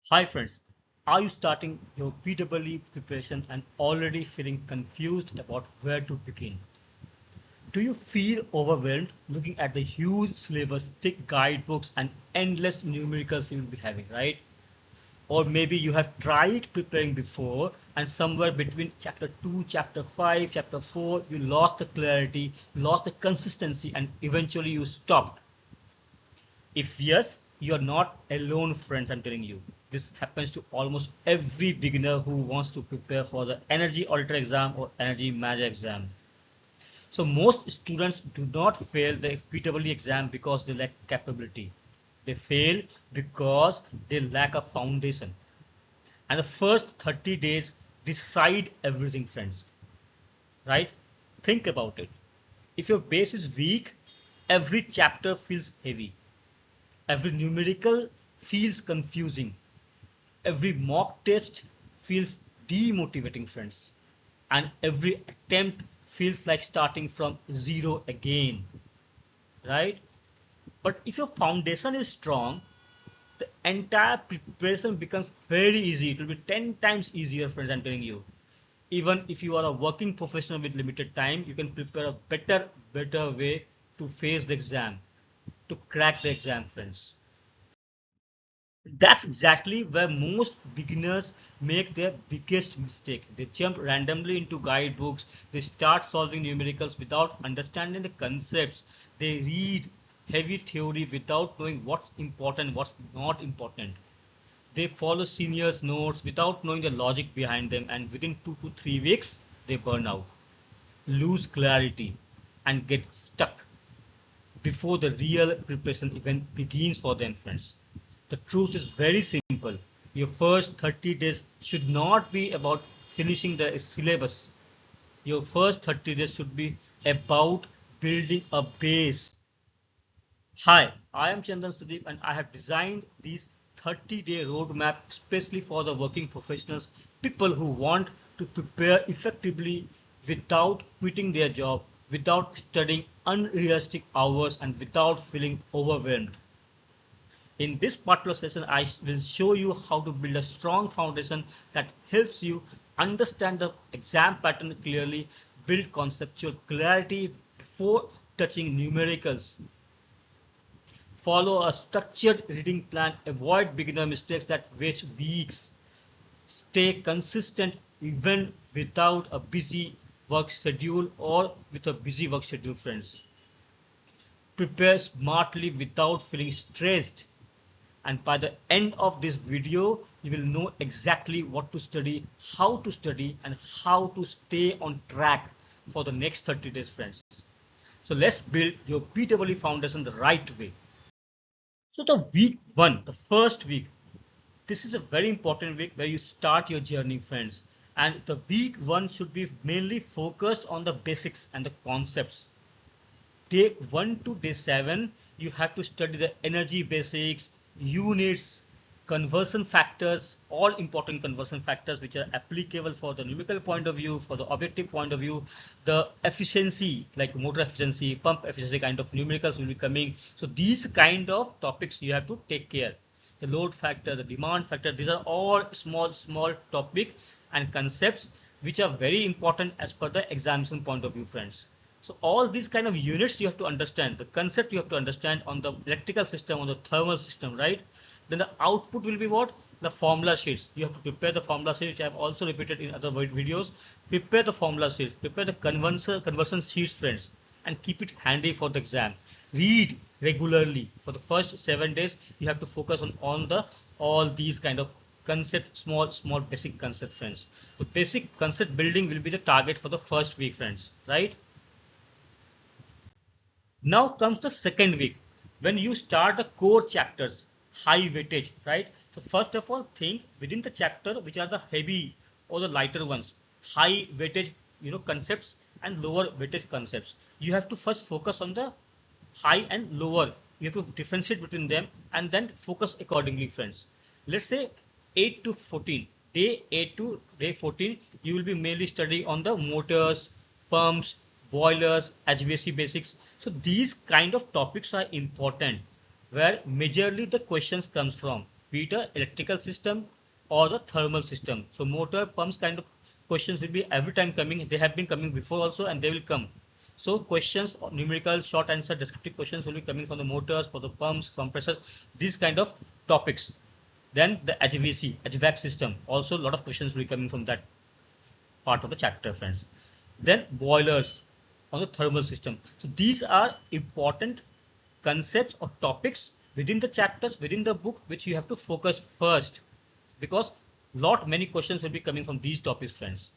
Hi friends, are you starting your PWE preparation and already feeling confused about where to begin? Do you feel overwhelmed looking at the huge syllabus, thick guidebooks and endless numericals you'll be having, right? Or maybe you have tried preparing before and somewhere between chapter 2, chapter 5, chapter 4, you lost the clarity, lost the consistency and eventually you stopped. If yes, you are not alone, friends. I'm telling you. This happens to almost every beginner who wants to prepare for the Energy Auditor Exam or Energy Manager Exam. So most students do not fail the PWE exam because they lack capability. They fail because they lack a foundation. And the first 30 days decide everything, friends. Right? Think about it. If your base is weak, every chapter feels heavy. Every numerical feels confusing. Every mock test feels demotivating, friends. And every attempt feels like starting from zero again, right? But if your foundation is strong, the entire preparation becomes very easy. It will be 10 times easier, friends, I'm telling you. Even if you are a working professional with limited time, you can prepare a better way to face the exam, to crack the exam, friends. That's exactly where most beginners make their biggest mistake. They jump randomly into guidebooks, they start solving numericals without understanding the concepts, they read heavy theory without knowing what's important, what's not important. They follow seniors' notes without knowing the logic behind them, and within 2 to 3 weeks, they burn out, lose clarity, and get stuck before the real preparation event begins for them, friends. The truth is very simple. Your first 30 days should not be about finishing the syllabus. Your first 30 days should be about building a base. Hi, I am Chandan Sudeep and I have designed these 30-day roadmap especially for the working professionals, people who want to prepare effectively without quitting their job, without studying unrealistic hours and without feeling overwhelmed. In this particular session, I will show you how to build a strong foundation that helps you understand the exam pattern clearly, build conceptual clarity before touching numericals, follow a structured reading plan, avoid beginner mistakes that waste weeks, stay consistent even without a busy work schedule or with a busy work schedule, friends. Prepare smartly without feeling stressed. And by the end of this video, you will know exactly what to study, and how to stay on track for the next 30 days, friends. So let's build your PWE foundation the right way. So the week one, the first week, this is a very important week where you start your journey, friends. And the week one should be mainly focused on the basics and the concepts. Day 1 to day 7, you have to study the energy basics, units, conversion factors, all important conversion factors which are applicable for the numerical point of view, for the objective point of view, the efficiency like motor efficiency, pump efficiency kind of numericals will be coming. So these kind of topics you have to take care. The load factor, the demand factor, these are all small topic and concepts which are very important as per the examination point of view, friends. So all these kind of units you have to understand, the concept you have to understand on the electrical system, on the thermal system, right? Then the output will be what? The formula sheets. You have to prepare the formula sheets, which I have also repeated in other videos. Prepare the formula sheets, prepare the conversion sheets, friends, and keep it handy for the exam. Read regularly. For the first 7 days, you have to focus on the all these kind of concept, small basic concept, friends. The basic concept building will be the target for the first week, friends, right? Now comes the second week when you start the core chapters, high weightage, right? So first of all, think within the chapter which are the heavy or the lighter ones, high weightage, concepts and lower weightage concepts. You have to first focus on the high and lower. You have to differentiate between them and then focus accordingly, friends. Let's say 8 to 14. Day 8 to day 14, you will be mainly studying on the motors, pumps, boilers, HVAC basics. So these kind of topics are important where majorly the questions comes from. be it a electrical system or the thermal system. So motor pumps kind of questions will be every time coming. They have been coming before also and they will come. So questions, numerical, short answer, descriptive questions will be coming from the motors, for the pumps, compressors, these kind of topics. Then the HVAC system, also a lot of questions will be coming from that part of the chapter, friends. Then boilers on the thermal system. So these are important concepts or topics within the chapters, within the book, which you have to focus first, because many questions will be coming from these topics, friends.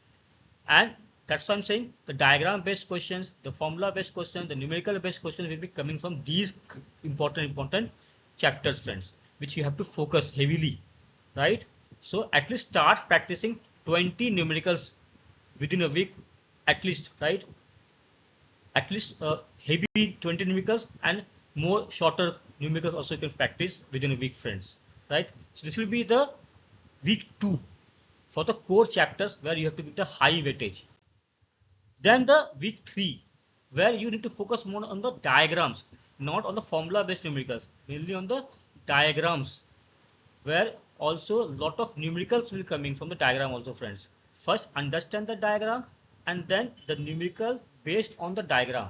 And that's why I'm saying the diagram based questions, the formula based questions, the numerical based questions will be coming from these important chapters, friends, which you have to focus heavily, right? So at least start practicing 20 numericals within a week, at least, right? At least heavy 20 numericals and more shorter numericals also you can practice within a week, friends, right? So this will be the week 2 for the core chapters where you have to get a high weightage. Then the week 3 where you need to focus more on the diagrams, not on the formula based numericals, mainly on the diagrams, where also a lot of numericals will coming from the diagram also, friends. First understand the diagram and then the numerical based on the diagram.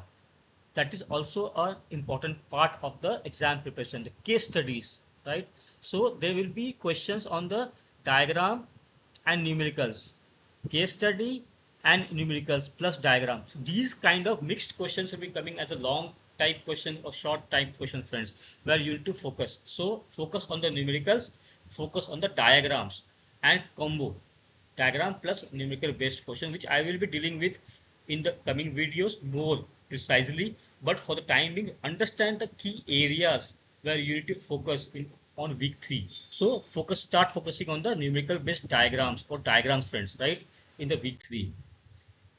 That is also an important part of the exam preparation, the case studies, right? So there will be questions on the diagram and numericals, case study and numericals plus diagram. So these kind of mixed questions will be coming as a long type question or short type question, friends, where you need to focus. So focus on the numericals, focus on the diagrams and combo diagram plus numerical based question, which I will be dealing with in the coming videos more precisely. But for the time being, understand the key areas where you need to focus in on week 3. So start focusing on the numerical based diagrams or diagrams, friends, right, in the week 3.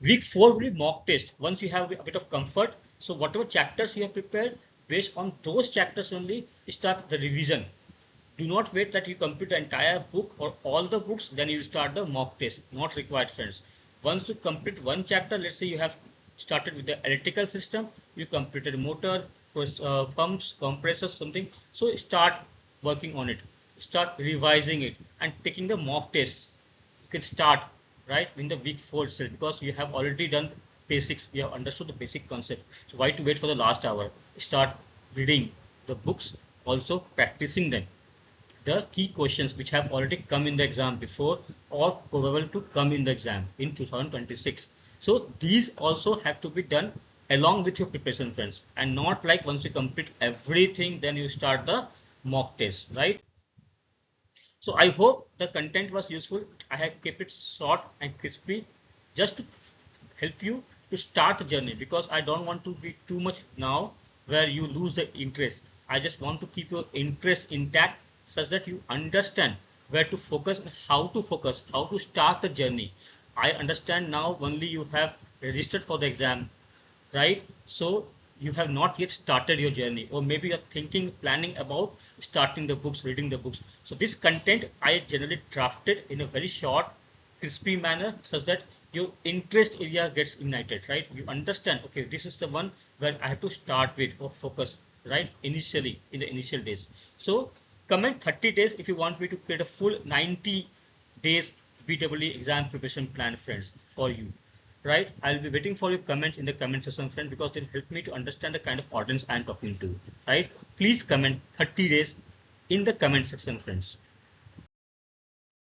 Week 4 will be mock test. Once you have a bit of comfort, so whatever chapters you have prepared, based on those chapters only, start the revision. Do not wait that you complete the entire book or all the books, then you start the mock test. Not required, friends. Once you complete one chapter, let's say you have started with the electrical system, you completed motor, pumps, compressors, something. So start working on it, start revising it and taking the mock tests. You can start right in the week 4 itself, because you have already done basics, you have understood the basic concept. So why to wait for the last hour? Start reading the books, also practicing them, the key questions which have already come in the exam before or probable to come in the exam in 2026. So these also have to be done along with your preparation, friends, and not like once you complete everything then you start the mock test, right? So I hope the content was useful. I have kept it short and crispy just to help you to start the journey, because I don't want to be too much now where you lose the interest. I just want to keep your interest intact such that you understand where to focus and how to start the journey. I understand now only you have registered for the exam, right? So you have not yet started your journey, or maybe you're thinking, planning about starting the books, reading the books. So this content I generally drafted in a very short, crispy manner such that your interest area gets ignited, right? You understand, okay, this is the one where I have to start with or focus, right? Initially, in the initial days. So comment 30 days if you want me to create a full 90 days BEE exam preparation plan, friends, for you. Right, I'll be waiting for your comments in the comment section, friends, because it helps me to understand the kind of audience I'm talking to. Right, please comment 30 days in the comment section, friends.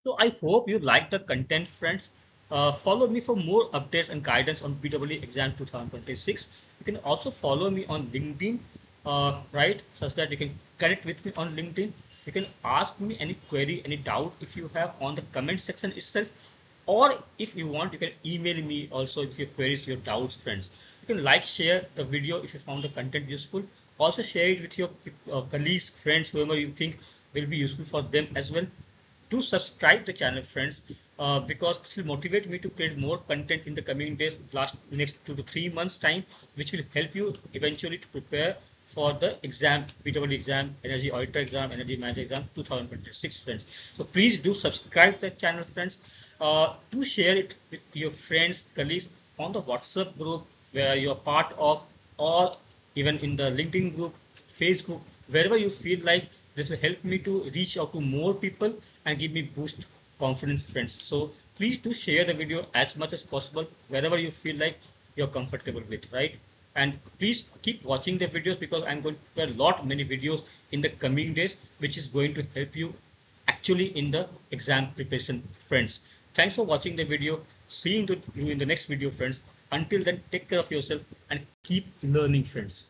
So I hope you like the content, friends. Follow me for more updates and guidance on BEE exam 2026. You can also follow me on LinkedIn, right, such that you can connect with me on LinkedIn. You can ask me any query, any doubt if you have on the comment section itself, or if you want, you can email me also with your queries, your doubts, friends. You can like, share the video if you found the content useful. Also share it with your colleagues, friends, whoever you think will be useful for them as well. Do subscribe the channel, friends, because this will motivate me to create more content in the coming days, next 2 to 3 months time, which will help you eventually to prepare for the exam, BEE exam, Energy Auditor Exam, Energy Manager Exam 2026, friends. So please do subscribe the channel, friends. Do share it with your friends, colleagues on the WhatsApp group where you're part of, or even in the LinkedIn group, Facebook, wherever you feel like This will help me to reach out to more people and give me boost confidence, friends. So please do share the video as much as possible wherever you feel like you're comfortable with, right? And please keep watching the videos because I'm going to prepare a lot many videos in the coming days, which is going to help you actually in the exam preparation, friends. Thanks for watching the video. See you in the next video, friends. Until then, take care of yourself and keep learning, friends.